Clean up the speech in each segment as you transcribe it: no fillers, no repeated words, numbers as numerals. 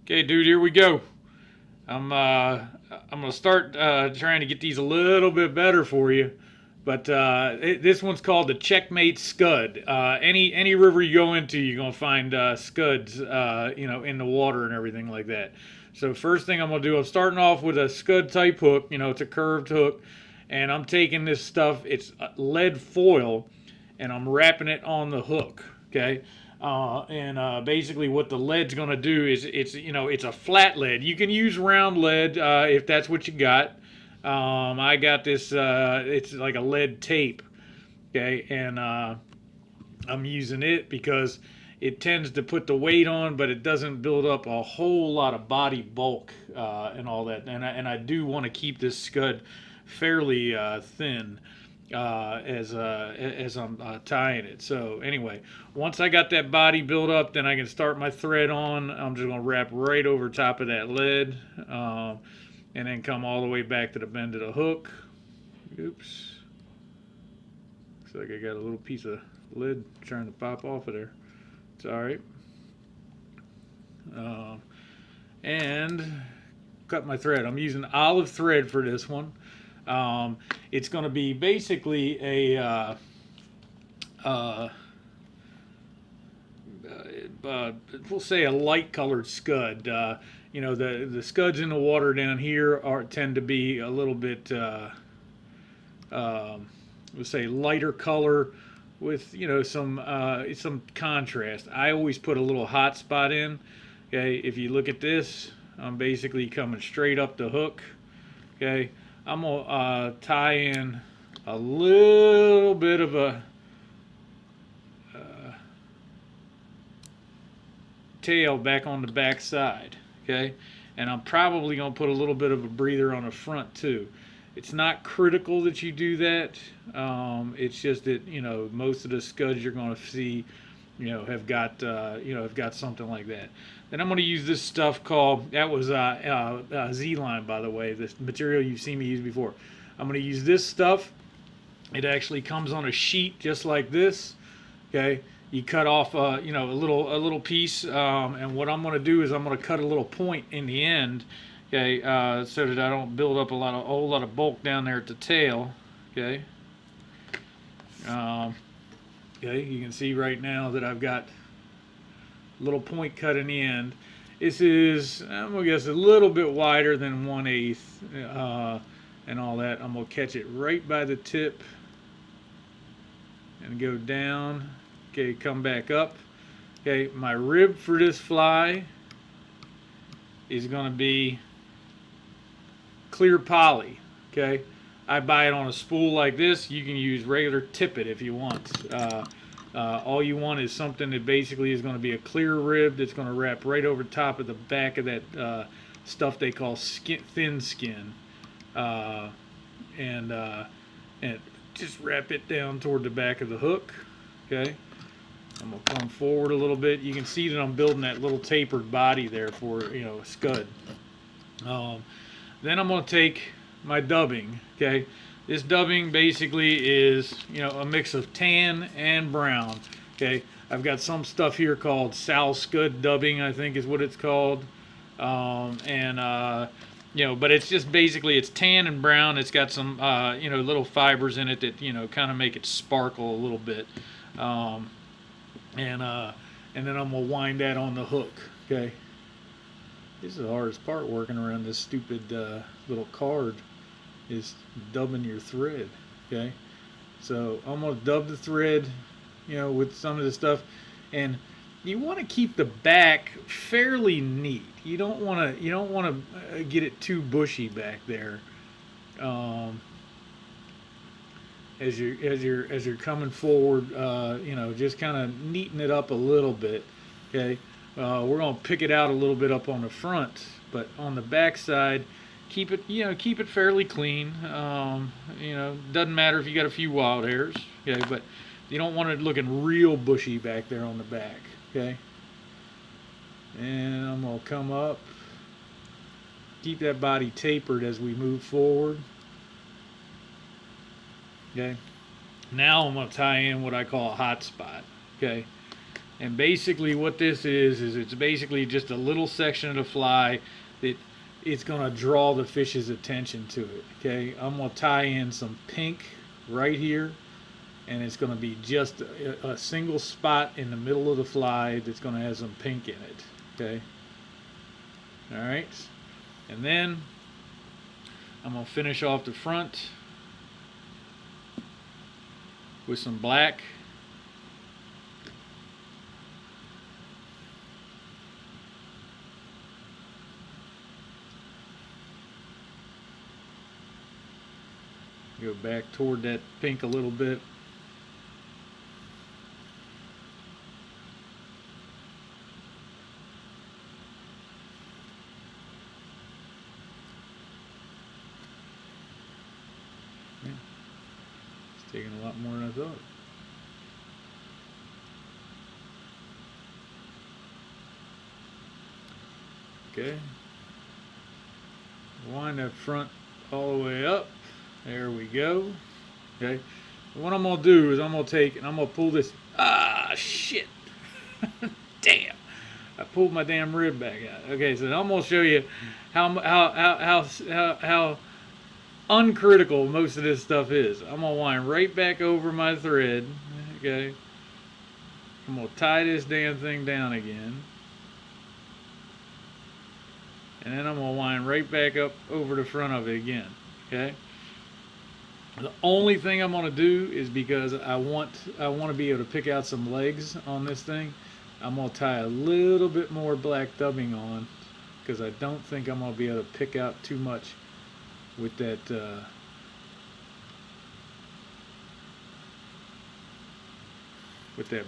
Okay, dude, here we go. I'm gonna start trying to get these a little bit better for you, but this one's called the Czechmate Scud. Any river you go into, you're gonna find scuds, in the water and everything like that. So first thing I'm gonna do, I'm starting off with a scud type hook. It's a curved hook, and I'm taking this stuff. It's lead foil, and I'm wrapping it on the hook. Okay. And basically, what the lead's going to do is it's a flat lead. You can use round lead if that's what you got. I got this. It's like a lead tape. Okay, and I'm using it because it tends to put the weight on, but it doesn't build up a whole lot of body bulk and all that. And I do want to keep this scud fairly thin as I'm tying it. So anyway, once I got that body built up, then I can start my thread on. I'm just gonna wrap right over top of that lead, and then come all the way back to the bend of the hook. Oops, looks like I got a little piece of lid trying to pop off of there. It's all right. And cut my thread. I'm using olive thread for this one. It's going to be basically we'll say a light colored scud. The scuds in the water down here tend to be a little bit, we'll say lighter color with some contrast. I always put a little hot spot in. Okay, if you look at this, I'm basically coming straight up the hook. Okay, I'm gonna tie in a little bit of a tail back on the back side. Okay, and I'm probably gonna put a little bit of a breather on the front too. It's not critical that you do that. It's just that most of the scuds you're gonna see have got something like that. Then I'm going to use this stuff called, that was Z-Lon, by the way, this material you've seen me use before. I'm going to use this stuff. It actually comes on a sheet just like this. Okay, you cut off a little piece, and what I'm going to do is I'm going to cut a little point in the end. Okay, so that I don't build up a whole lot of bulk down there at the tail. Okay. Okay, you can see right now that I've got a little point cut in the end. This is, I'm gonna guess, a little bit wider than 1/8, and all that. I'm gonna catch it right by the tip and go down. Okay, come back up. Okay, my rib for this fly is gonna be clear poly. Okay. I buy it on a spool like this. You can use regular Tippet if you want. All you want is something that basically is going to be a clear rib that's going to wrap right over top of the back of that stuff they call thin skin, and just wrap it down toward the back of the hook. Okay, I'm gonna come forward a little bit. You can see that I'm building that little tapered body there for a scud. Then I'm gonna take my dubbing. Okay, this dubbing basically is a mix of tan and brown. Okay, I've got some stuff here called Sal Scud dubbing, I think is what it's called. But it's just basically it's tan and brown. It's got some little fibers in it that kind of make it sparkle a little bit. And then I'm gonna wind that on the hook. Okay, this is the hardest part, working around this stupid little card, is dubbing your thread. Okay, so I'm gonna dub the thread with some of the stuff, and you want to keep the back fairly neat. You don't want to get it too bushy back there. As you're coming forward, just kind of neaten it up a little bit. Okay, we're gonna pick it out a little bit up on the front, but on the back side, keep it fairly clean. Doesn't matter if you got a few wild hairs. Okay, but you don't want it looking real bushy back there on the back. Okay, and I'm gonna come up, keep that body tapered as we move forward. Okay, now I'm gonna tie in what I call a hot spot. Okay, And basically what this is it's basically just a little section of the fly that it's going to draw the fish's attention to it. Okay, I'm going to tie in some pink right here, and it's going to be just a single spot in the middle of the fly that's going to have some pink in it. Okay, all right, and then I'm going to finish off the front with some black. Go back toward that pink a little bit. Yeah. It's taking a lot more than I thought. Okay. Wind that front all the way up. There we go. Okay. What I'm gonna do is I'm gonna take and I'm gonna pull this. Ah, shit! Damn! I pulled my damn rib back out. Okay, so I'm gonna show you how uncritical most of this stuff is. I'm gonna wind right back over my thread. Okay. I'm gonna tie this damn thing down again. And then I'm gonna wind right back up over the front of it again. Okay. The only thing I'm going to do is because I want to be able to pick out some legs on this thing, I'm going to tie a little bit more black dubbing on, because I don't think I'm going to be able to pick out too much with that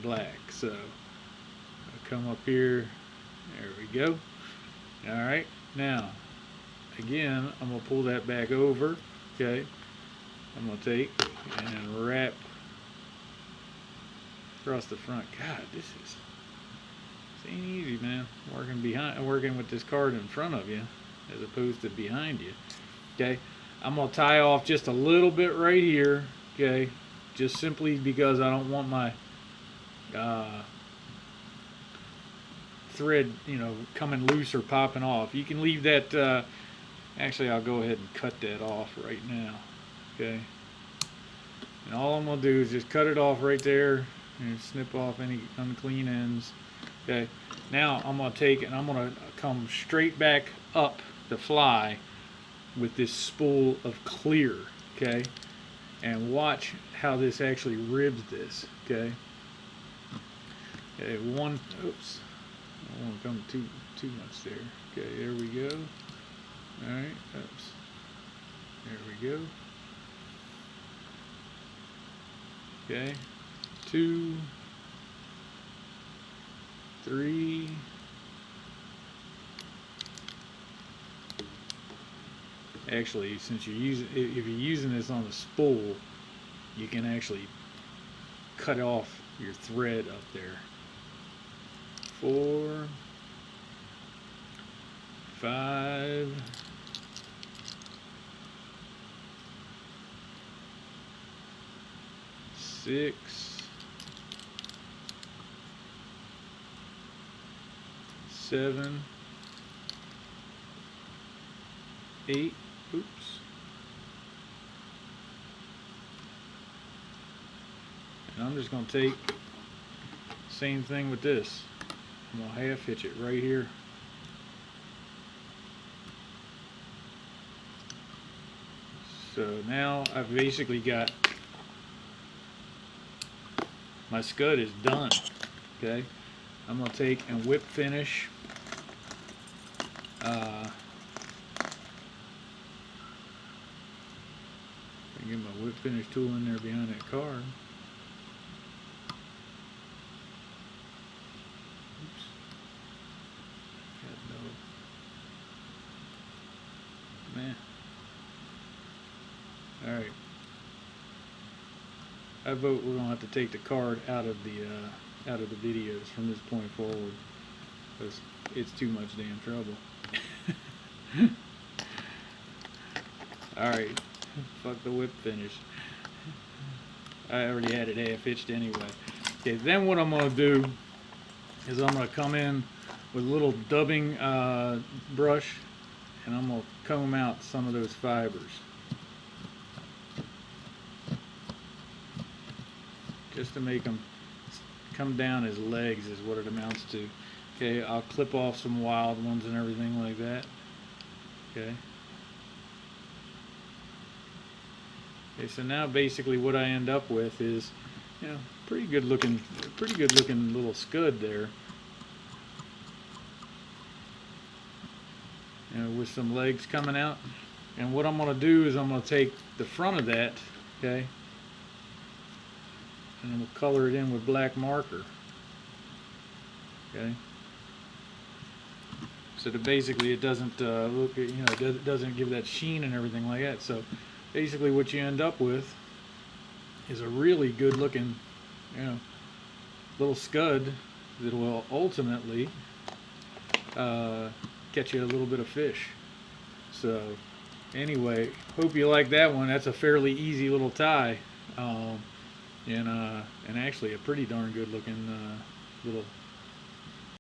black. So I'll come up here. There we go. All right. Now, again, I'm going to pull that back over. Okay. I'm going to take and wrap across the front. God, this ain't easy, man. Working with this card in front of you as opposed to behind you. Okay, I'm going to tie off just a little bit right here. Okay, just simply because I don't want my thread, coming loose or popping off. You can leave that. Actually, I'll go ahead and cut that off right now. Okay, and all I'm going to do is just cut it off right there and snip off any unclean ends. Okay, now I'm going to take and I'm going to come straight back up the fly with this spool of clear. Okay, and watch how this actually ribs this. Okay, oops, I don't want to come too much there. Okay, there we go. All right, oops, there we go. Okay, 2, 3, actually, since if you're using this on a spool, you can actually cut off your thread up there. 4, 5, 6, 7, 8, oops, and I'm just going to take same thing with this. I'm going to half hitch it right here. So now I've basically got my scud is done. Okay, I'm going to take and whip finish get my whip finish tool in there behind that card. Oops. Man. All right. I vote we're gonna have to take the card out of the videos from this point forward, because it's too much damn trouble. All right. Fuck the whip finish. I already had it half hitched anyway. Okay, then what I'm gonna do is I'm going to come in with a little dubbing brush, and I'm going to comb out some of those fibers. Just to make them come down as legs is what it amounts to. Okay, I'll clip off some wild ones and everything like that. Okay. Okay, so now basically what I end up with is, you know, pretty good looking little scud there. You know, with some legs coming out. And what I'm going to do is I'm going to take the front of that, okay, and we'll color it in with black marker. Okay. So that basically it doesn't look, you know, it doesn't give that sheen and everything like that. So basically what you end up with is a really good looking, you know, little scud that will ultimately catch you a little bit of fish. So anyway, hope you like that one. That's a fairly easy little tie, and actually a pretty darn good looking little